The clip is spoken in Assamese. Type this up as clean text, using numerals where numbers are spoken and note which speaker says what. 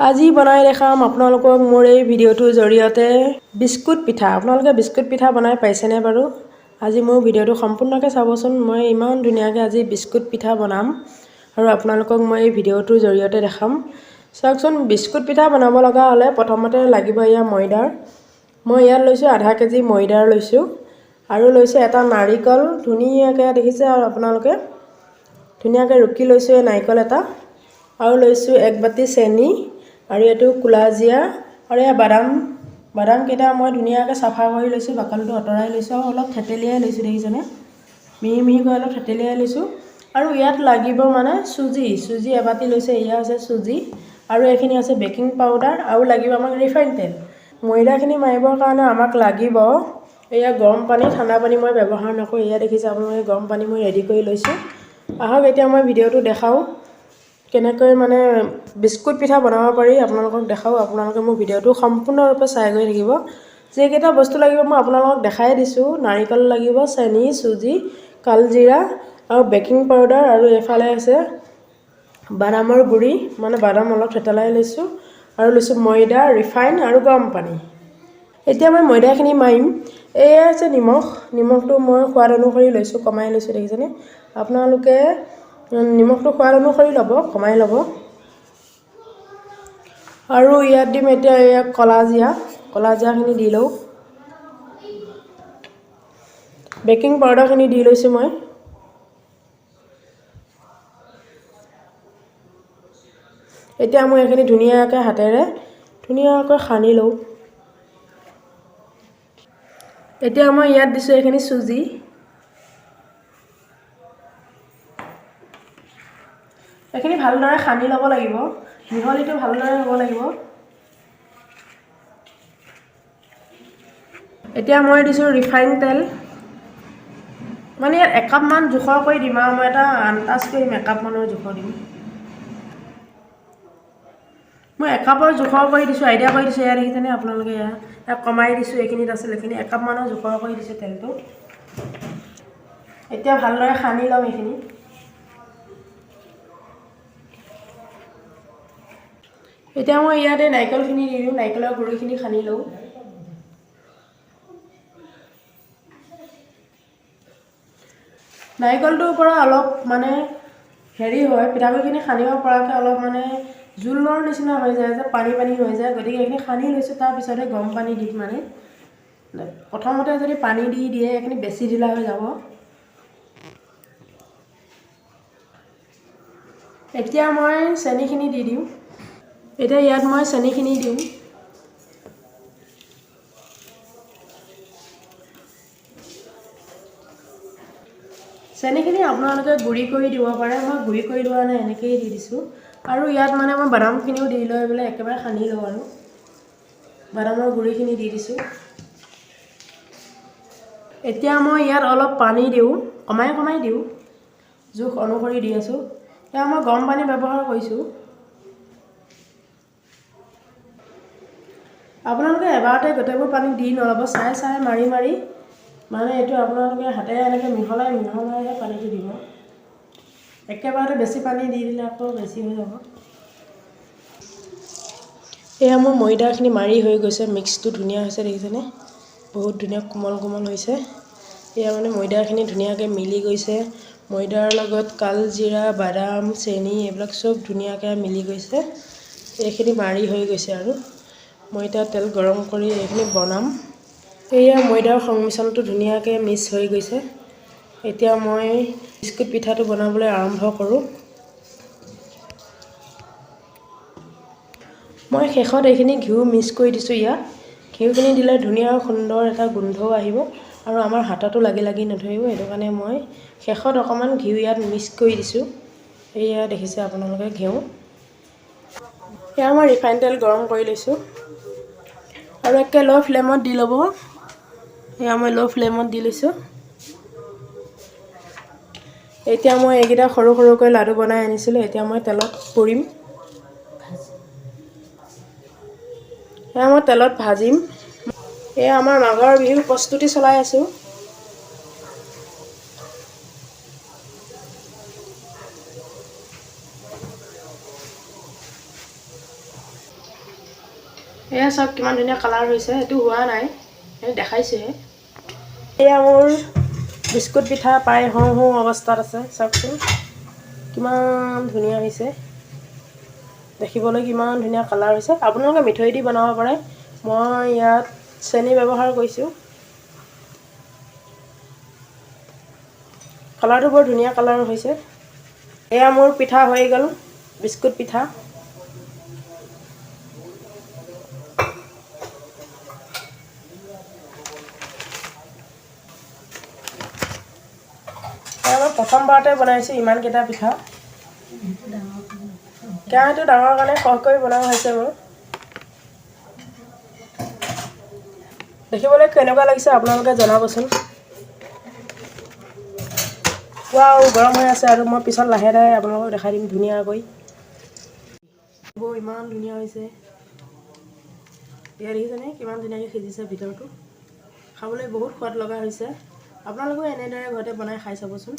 Speaker 1: আজি বনাই দেখাম আপোনালোকক মোৰ এই ভিডিঅ'টোৰ জৰিয়তে বিস্কুট পিঠা। আপোনালোকে বিস্কুট পিঠা বনাই পাইছেনে বাৰু? আজি মোৰ ভিডিঅ'টো সম্পূৰ্ণকৈ চাবচোন। মই ইমান ধুনীয়াকৈ আজি বিস্কুট পিঠা বনাম আৰু আপোনালোকক মই এই ভিডিঅ'টোৰ জৰিয়তে দেখাম। চাওকচোন, বিস্কুট পিঠা বনাব লগা হ'লে প্ৰথমতে লাগিব এয়া ময়দাৰ। মই ইয়াত লৈছোঁ আধা কেজি ময়দাৰ লৈছোঁ আৰু লৈছোঁ এটা নাৰিকল। ধুনীয়াকৈ দেখিছে আৰু আপোনালোকে ধুনীয়াকৈ ৰুকি লৈছোঁ এই নাৰিকল এটা আৰু লৈছোঁ 1 বাটি চেনি আৰু এইটো কুলাজিৰা আৰু এই বাদামকেইটা মই ধুনীয়াকৈ চাফা কৰি লৈছোঁ, বাকলিটো আঁতৰাই লৈছোঁ আৰু অলপ থেতেলিয়াই লৈছোঁ। দেখিছেনে? মিহি মিহিকৈ অলপ থেতেলিয়াই লৈছোঁ। আৰু ইয়াত লাগিব মানে চুজি 1 বাটি লৈছে। এয়া আছে চুজি আৰু এইখিনি আছে বেকিং পাউডাৰ আৰু লাগিব আমাক ৰিফাইন তেল। ময়দাখিনি মাৰিবৰ কাৰণে আমাক লাগিব এয়া গৰম পানী। ঠাণ্ডা পানী মই ব্যৱহাৰ নকৰোঁ। এয়া দেখিছে আপোনালোকে গৰম পানী মই ৰেডি কৰি লৈছোঁ। আহক এতিয়া মই ভিডিঅ'টো দেখাওঁ কেনেকৈ মানে বিস্কুট পিঠা বনাব পাৰি আপোনালোকক দেখাওঁ। আপোনালোকে মোৰ ভিডিঅ'টো সম্পূৰ্ণৰূপে চাই গৈ থাকিব। যিকেইটা বস্তু লাগিব মই আপোনালোকক দেখাই দিছোঁ। নাৰিকল লাগিব, চেনি, চুজি, কালজিৰা আৰু বেকিং পাউডাৰ আৰু এইফালে আছে বাদামৰ গুড়ি, মানে বাদাম অলপ থেতেলাই লৈছোঁ আৰু লৈছোঁ ময়দা, ৰিফাইন আৰু গৰম পানী। এতিয়া মই ময়দাখিনি মাৰিম। এয়া আছে নিমখটো মই সোৱাদ অনুসৰি লৈছোঁ, কমাই লৈছোঁ। দেখিছেনে? আপোনালোকে নিমখটো সোৱাদ অনুসৰি ল'ব, কমাই ল'ব। আৰু ইয়াত দিম এতিয়া এয়া কলাজিৰাখিনি দি লওঁ। বেকিং পাউডাৰখিনি দি লৈছোঁ মই। এতিয়া মই এইখিনি ধুনীয়াকৈ হাতেৰে সানি লওঁ। এতিয়া মই ইয়াত দিছোঁ এইখিনি চুজি। এইখিনি ভালদৰে সানি ল'ব লাগিব, মিহলিটো ভালদৰে হ'ব লাগিব। এতিয়া মই দিছোঁ ৰিফাইন তেল, মানে ইয়াত 1 কাপমান জোখৰ কৰি দিম আৰু মই এটা আন্দাজ কৰিম 1 কাপমানৰ জোখৰ দিম। মই 1 কাপৰ জোখৰ কৰি দিছোঁ, আইডিয়া কৰি দিছোঁ। এয়া দেখিছেনে আপোনালোকে? ইয়াত কমাই দিছোঁ, এইখিনিত আছিল, এইখিনি 1 কাপমানৰ জোখৰ কৰি দিছোঁ তেলটো। এতিয়া ভালদৰে সানি ল'ম এইখিনি। এতিয়া মই ইয়াতে নাৰিকলখিনি দি দিওঁ, নাৰিকলৰ গুড়িখিনি সানি লওঁ। নাৰিকলটোৰ পৰা অলপ মানে হেৰি হয়, পিঠাগুড়িখিনি সানিব পৰাকৈ অলপ মানে জোলৰ নিচিনা হৈ যায় যে, পানী হৈ যায়। গতিকে এইখিনি সানি লৈছোঁ, তাৰপিছতে গৰম পানী দিম। মানে প্ৰথমতে যদি পানী দি দিয়ে এইখিনি বেছি ঢিলা হৈ যাব। এতিয়া মই চেনিখিনি দি দিওঁ। এতিয়া ইয়াত মই চেনিখিনি দিওঁ। চেনিখিনি আপোনালোকে গুড়ি কৰি দিব পাৰে, মই গুড়ি কৰি লোৱা নাই, এনেকৈয়ে দি দিছোঁ। আৰু ইয়াত মানে মই বাদামখিনিও দি লৈ পেলাই একেবাৰে সানি লওঁ আৰু বাদামৰ গুড়িখিনি দি দিছোঁ। এতিয়া মই ইয়াত অলপ পানী দিওঁ, কমাই দিওঁ, জোখ অনুসৰি দি আছোঁ। এতিয়া মই গৰম পানী ব্যৱহাৰ কৰিছোঁ। আপোনালোকে এবাৰতে গোটেইবোৰ পানী দি নল'ব, চাই মাৰি মানে এইটো আপোনালোকে হাতেৰে এনেকৈ মিহলাইহে পানীটো দিব। একেবাৰতে বেছি পানী দি দিলে আকৌ বেছি হৈ যাব। এয়া মোৰ ময়দাখিনি মাৰি হৈ গৈছে, মিক্সটো ধুনীয়া হৈছে। দেখিছেনে? বহুত ধুনীয়া কোমল হৈছে। এয়া মানে ময়দাখিনি ধুনীয়াকৈ মিলি গৈছে। ময়দাৰ লগত কালজিৰা, বাদাম, চেনি এইবিলাক চব ধুনীয়াকৈ মিলি গৈছে। এইখিনি মাৰি হৈ গৈছে আৰু মই এতিয়া তেল গৰম কৰি এইখিনি বনাম। এয়া ময়দাৰ সংমিশ্ৰণটো ধুনীয়াকৈ মিক্স হৈ গৈছে। এতিয়া মই বিস্কুট পিঠাটো বনাবলৈ আৰম্ভ কৰোঁ। মই শেষত এইখিনি ঘিউ মিক্স কৰি দিছোঁ। ইয়াত ঘিউখিনি দিলে ধুনীয়া সুন্দৰ এটা গোন্ধও আহিব আৰু আমাৰ হাততো লাগি নধৰিব। সেইটো কাৰণে মই শেষত অকণমান ঘিউ ইয়াত মিক্স কৰি দিছোঁ। এয়া দেখিছে আপোনালোকে ঘিউ। এয়া মই ৰিফাইন তেল গৰম কৰি লৈছোঁ আৰু একে ল' ফ্লেমত দি ল'ব। এয়া মই ল' ফ্লেমত দি লৈছোঁ। এতিয়া মই এইকেইটা সৰুকৈ লাডু বনাই আনিছিলোঁ। এতিয়া মই তেলত পুৰিম। এয়া মই তেলত ভাজিম। এয়া আমাৰ মাঘৰ বিহুৰ প্ৰস্তুতি চলাই আছোঁ। এয়া চাওক কিমান ধুনীয়া কালাৰ হৈছে, এইটো হোৱা নাই, এই দেখাইছোহে। এয়া মোৰ বিস্কুট পিঠা প্ৰায় হওঁ হওঁ অৱস্থাত আছে, চাওকচোন কিমান ধুনীয়া হৈছে, দেখিবলৈ কিমান ধুনীয়া কালাৰ হৈছে। আপোনালোকে মিঠৈ দি বনাব পাৰে, মই ইয়াত চেনি ব্যৱহাৰ কৰিছোঁ। কালাৰটো বৰ ধুনীয়া কালাৰ হৈছে। এয়া মোৰ পিঠা হৈ গ'ল, বিস্কুট পিঠা। এয়া মই প্ৰথমবাৰতে বনাইছোঁ ইমানকেইটা পিঠা। কেৰাহীটো ডাঙৰ কাৰণে সৰহ কৰি বনোৱা হৈছে মোৰ। দেখিবলৈ কেনেকুৱা লাগিছে আপোনালোকে জনাবচোন। ৱাও, গৰম হৈ আছে আৰু মই পিছত লাহে লাহে আপোনালোকক দেখাই দিম ধুনীয়াকৈ। ইমান ধুনীয়া হৈছে, এয়া দেখিছেনে কিমান ধুনীয়াকৈ সিজিছে ভিতৰটো। খাবলৈ বহুত সোৱাদ লগা হৈছে। আপোনালোকেও এনেদৰে ঘৰতে বনাই খাই চাবচোন।